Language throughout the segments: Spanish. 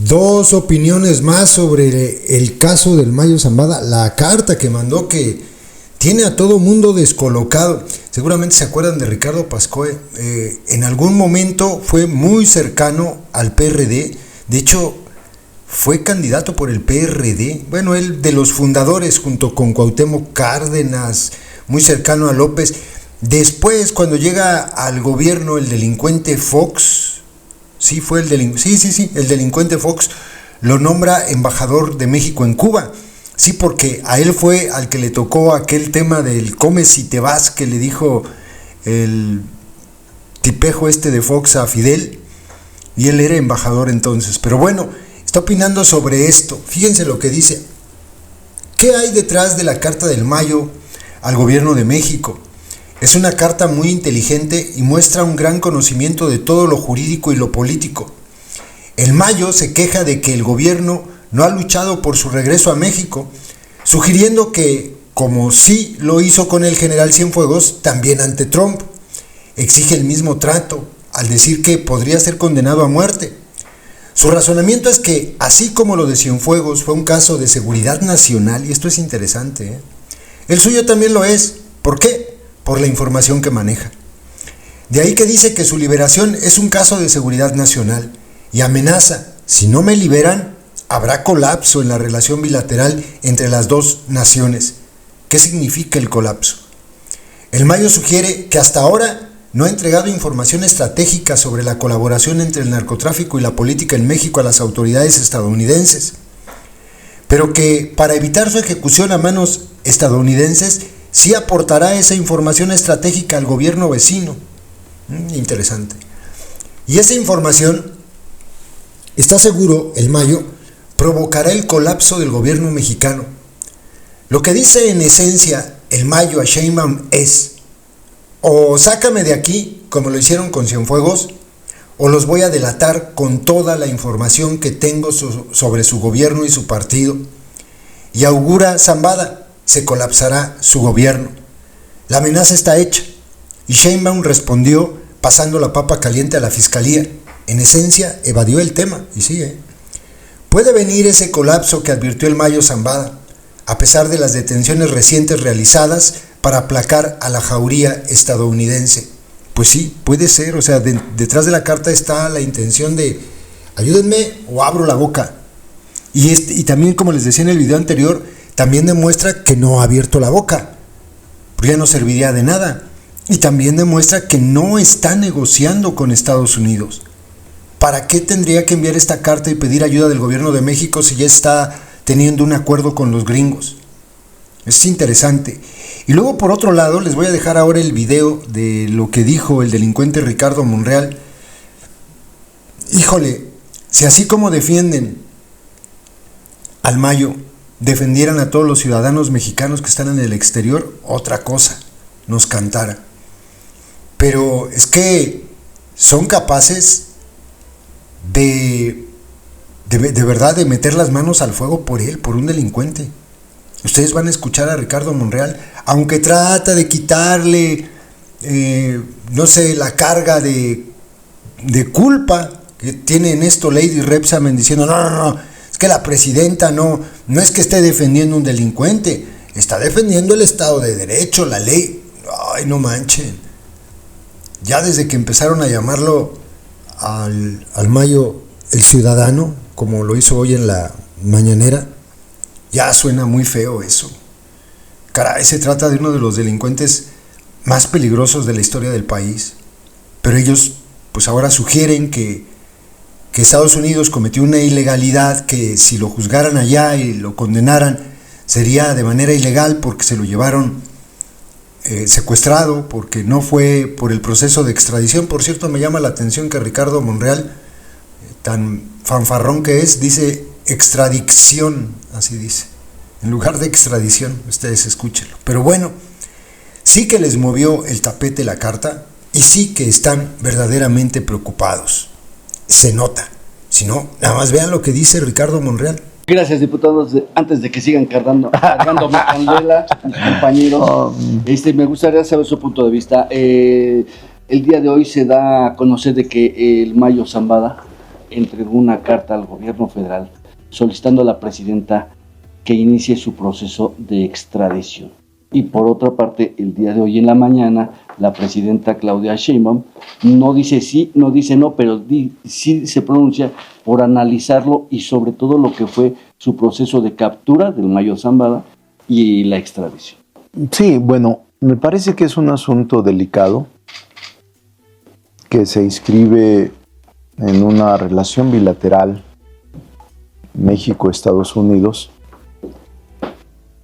Dos opiniones más sobre el caso del Mayo Zambada, la carta que mandó que tiene a todo mundo descolocado. Seguramente se acuerdan de Ricardo Pascoe, en algún momento fue muy cercano al PRD, de hecho fue candidato por el PRD, bueno, él de los fundadores junto con Cuauhtémoc Cárdenas, muy cercano a López. Después, cuando llega al gobierno el delincuente Fox, el delincuente Fox lo nombra embajador de México en Cuba. Sí, porque a él fue al que le tocó aquel tema del comes y te vas que le dijo el tipejo de Fox a Fidel, y él era embajador entonces. Pero bueno, está opinando sobre esto. Fíjense lo que dice. ¿Qué hay detrás de la carta del Mayo al gobierno de México? Es una carta muy inteligente y muestra un gran conocimiento de todo lo jurídico y lo político. El Mayo se queja de que el gobierno no ha luchado por su regreso a México, sugiriendo que, como sí lo hizo con el general Cienfuegos, también ante Trump, exige el mismo trato, al decir que podría ser condenado a muerte. Su razonamiento es que, así como lo de Cienfuegos fue un caso de seguridad nacional, y esto es interesante, el suyo también lo es. ¿Por qué? Por la información que maneja. De ahí que dice que su liberación es un caso de seguridad nacional y amenaza, si no me liberan, habrá colapso en la relación bilateral entre las dos naciones. ¿Qué significa el colapso? El Mayo sugiere que hasta ahora no ha entregado información estratégica sobre la colaboración entre el narcotráfico y la política en México a las autoridades estadounidenses, pero que para evitar su ejecución a manos estadounidenses sí aportará esa información estratégica al gobierno vecino. Interesante. Y esa información, está seguro el Mayo, provocará el colapso del gobierno mexicano. Lo que dice en esencia el Mayo a Sheinbaum es: o sácame de aquí, como lo hicieron con Cienfuegos, o los voy a delatar con toda la información que tengo sobre su gobierno y su partido. Y augura Zambada: se colapsará su gobierno. La amenaza está hecha, y Sheinbaum respondió pasando la papa caliente a la fiscalía. En esencia, evadió el tema, y sí, Puede venir ese colapso que advirtió el Mayo Zambada, a pesar de las detenciones recientes realizadas para aplacar a la jauría estadounidense. Pues sí, puede ser, o sea, detrás de la carta está la intención de ayúdenme o abro la boca. Y también, como les decía en el video anterior, también demuestra que no ha abierto la boca, porque ya no serviría de nada. Y también demuestra que no está negociando con Estados Unidos. ¿Para qué tendría que enviar esta carta y pedir ayuda del gobierno de México si ya está teniendo un acuerdo con los gringos? Es interesante. Y luego, por otro lado, les voy a dejar ahora el video de lo que dijo el delincuente Ricardo Monreal. Híjole, si así como defienden al Mayo, defendieran a todos los ciudadanos mexicanos que están en el exterior, otra cosa nos cantara. Pero es que son capaces de verdad de meter las manos al fuego por él, por un delincuente. Ustedes van a escuchar a Ricardo Monreal, aunque trata de quitarle, la carga de culpa que tiene en esto Lady Rebsamen, diciendo no, es que la presidenta no es que esté defendiendo un delincuente, está defendiendo el Estado de Derecho, la ley. Ay, no manchen. Ya desde que empezaron a llamarlo al Mayo el ciudadano, como lo hizo hoy en la mañanera, ya suena muy feo eso. Caray, se trata de uno de los delincuentes más peligrosos de la historia del país. Pero ellos pues ahora sugieren que Estados Unidos cometió una ilegalidad, que si lo juzgaran allá y lo condenaran sería de manera ilegal porque se lo llevaron secuestrado, porque no fue por el proceso de extradición. Por cierto, me llama la atención que Ricardo Monreal, tan fanfarrón que es, dice extradición, así dice, en lugar de extradición. Ustedes escúchenlo. Pero bueno, sí que les movió el tapete la carta y sí que están verdaderamente preocupados. Se nota. Si no, nada más vean lo que dice Ricardo Monreal. Gracias, diputados. Antes de que sigan cargándome candela, mis compañeros, me gustaría saber su punto de vista. El día de hoy se da a conocer de que el Mayo Zambada entregó una carta al gobierno federal solicitando a la presidenta que inicie su proceso de extradición. Y por otra parte, el día de hoy en la mañana, la presidenta Claudia Sheinbaum no dice sí, no dice no, pero sí se pronuncia por analizarlo y sobre todo lo que fue su proceso de captura del Mayo Zambada y la extradición. Sí, bueno, me parece que es un asunto delicado que se inscribe en una relación bilateral México-Estados Unidos,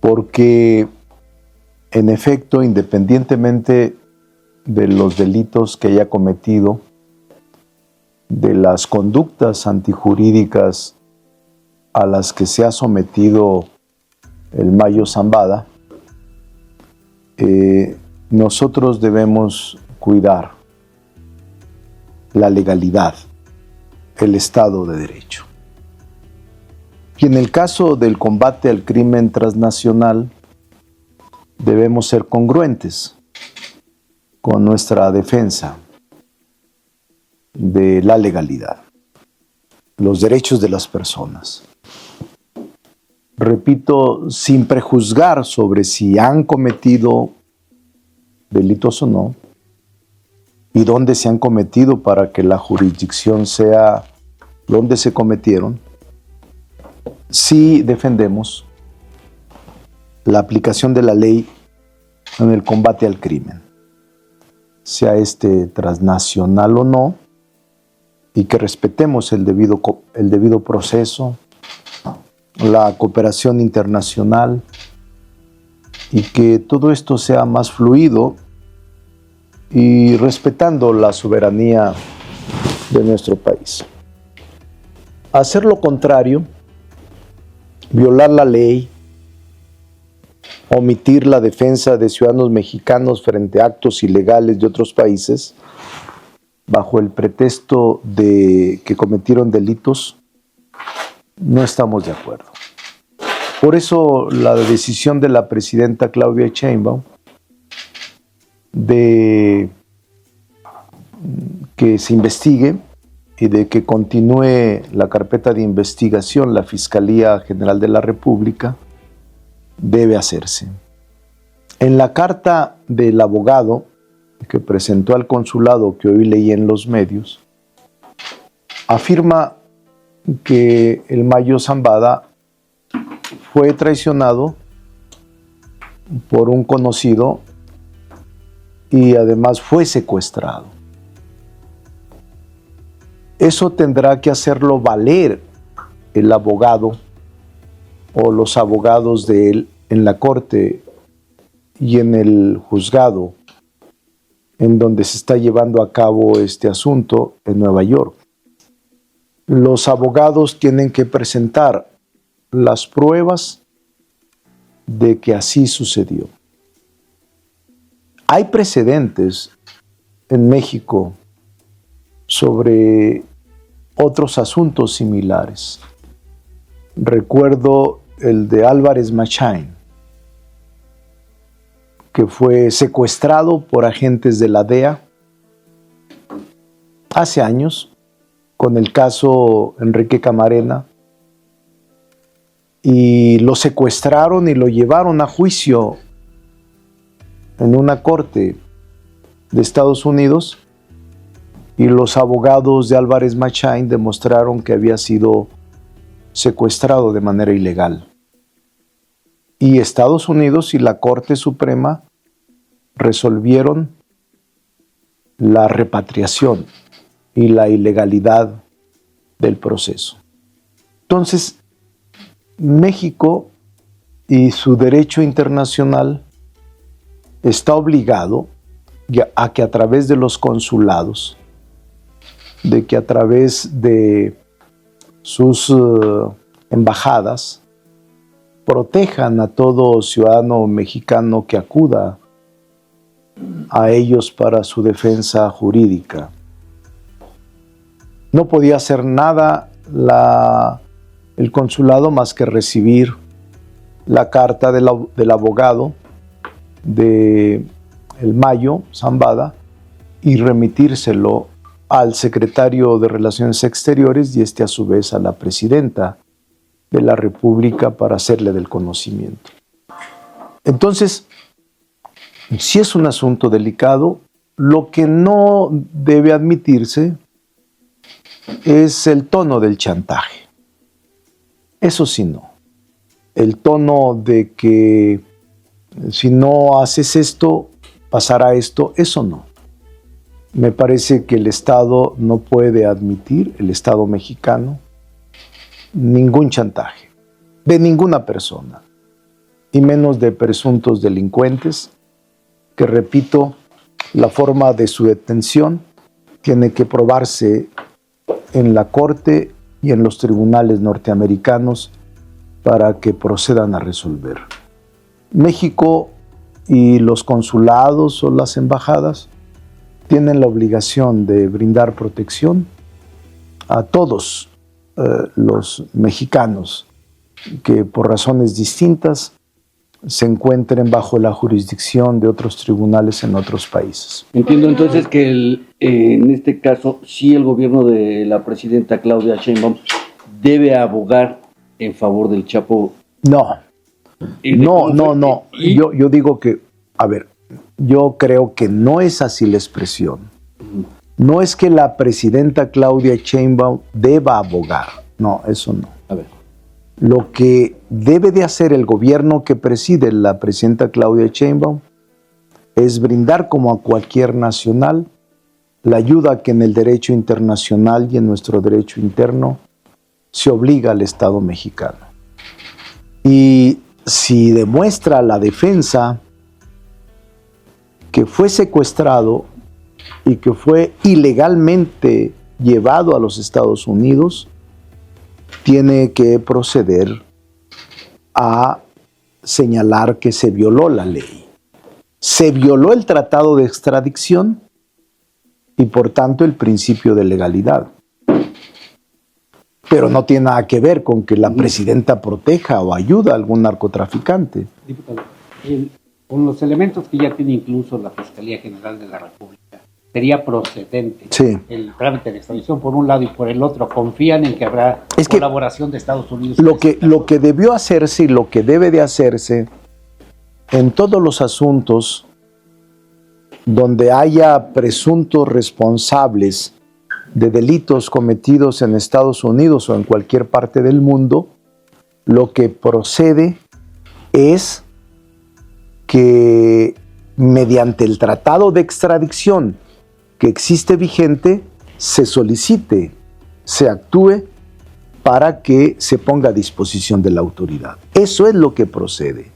porque en efecto, independientemente de los delitos que haya cometido, de las conductas antijurídicas a las que se ha sometido el Mayo Zambada, nosotros debemos cuidar la legalidad, el Estado de Derecho. Y en el caso del combate al crimen transnacional, debemos ser congruentes con nuestra defensa de la legalidad, los derechos de las personas. Repito, sin prejuzgar sobre si han cometido delitos o no, y dónde se han cometido para que la jurisdicción sea donde se cometieron, sí defendemos la aplicación de la ley en el combate al crimen, sea este transnacional o no, y que respetemos el debido proceso, la cooperación internacional, y que todo esto sea más fluido y respetando la soberanía de nuestro país. Hacer lo contrario, violar la ley, omitir la defensa de ciudadanos mexicanos frente a actos ilegales de otros países, bajo el pretexto de que cometieron delitos, no estamos de acuerdo. Por eso la decisión de la presidenta Claudia Sheinbaum de que se investigue y de que continúe la carpeta de investigación la Fiscalía General de la República debe hacerse. En la carta del abogado que presentó al consulado, que hoy leí en los medios, afirma que el Mayo Zambada fue traicionado por un conocido y además fue secuestrado. Eso tendrá que hacerlo valer el abogado o los abogados de él en la corte y en el juzgado en donde se está llevando a cabo este asunto en Nueva York. Los abogados tienen que presentar las pruebas de que así sucedió. Hay precedentes en México sobre otros asuntos similares. Recuerdo el de Álvarez Machain, que fue secuestrado por agentes de la DEA hace años, con el caso Enrique Camarena, y lo secuestraron y lo llevaron a juicio en una corte de Estados Unidos, y los abogados de Álvarez Machain demostraron que había sido secuestrado de manera ilegal. Y Estados Unidos y la Corte Suprema resolvieron la repatriación y la ilegalidad del proceso. Entonces, México y su derecho internacional está obligado a que a través de los consulados, de que a través de sus embajadas, protejan a todo ciudadano mexicano que acuda a ellos para su defensa jurídica. No podía hacer nada el consulado más que recibir la carta del abogado de el Mayo Zambada y remitírselo al secretario de Relaciones Exteriores y a su vez a la presidenta de la República para hacerle del conocimiento. Entonces, si es un asunto delicado, lo que no debe admitirse es el tono del chantaje. Eso sí no. El tono de que si no haces esto, pasará esto, eso no. Me parece que el Estado no puede admitir, el Estado mexicano, ningún chantaje de ninguna persona, y menos de presuntos delincuentes, que, repito, la forma de su detención tiene que probarse en la Corte y en los tribunales norteamericanos para que procedan a resolver. México y los consulados o las embajadas tienen la obligación de brindar protección a todos los mexicanos que por razones distintas se encuentren bajo la jurisdicción de otros tribunales en otros países. Entiendo entonces que en este caso sí el gobierno de la presidenta Claudia Sheinbaum debe abogar en favor del Chapo. No. Yo digo que, a ver, yo creo que no es así la expresión. No es que la presidenta Claudia Sheinbaum deba abogar. No, eso no. A ver. Lo que debe de hacer el gobierno que preside la presidenta Claudia Sheinbaum es brindar, como a cualquier nacional, la ayuda que en el derecho internacional y en nuestro derecho interno se obliga al Estado mexicano. Y si demuestra la defensa que fue secuestrado y que fue ilegalmente llevado a los Estados Unidos, tiene que proceder a señalar que se violó la ley. Se violó el tratado de extradición y por tanto el principio de legalidad. Pero no tiene nada que ver con que la presidenta proteja o ayuda a algún narcotraficante. Diputado, con los elementos que ya tiene incluso la Fiscalía General de la República, sería procedente el trámite de extradición por un lado, y por el otro confían en que habrá colaboración de Estados Unidos. Lo que debió hacerse y lo que debe de hacerse en todos los asuntos donde haya presuntos responsables de delitos cometidos en Estados Unidos o en cualquier parte del mundo, lo que procede es que mediante el tratado de extradición que existe vigente, se solicite, se actúe para que se ponga a disposición de la autoridad. Eso es lo que procede.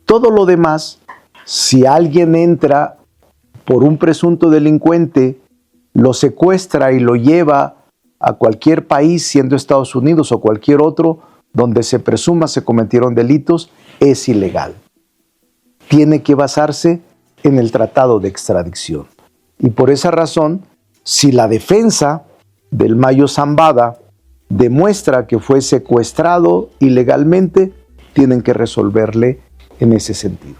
Todo lo demás, si alguien entra por un presunto delincuente, lo secuestra y lo lleva a cualquier país, siendo Estados Unidos o cualquier otro, donde se presuma se cometieron delitos, es ilegal. Tiene que basarse en el tratado de extradición. Y por esa razón, si la defensa del Mayo Zambada demuestra que fue secuestrado ilegalmente, tienen que resolverle en ese sentido.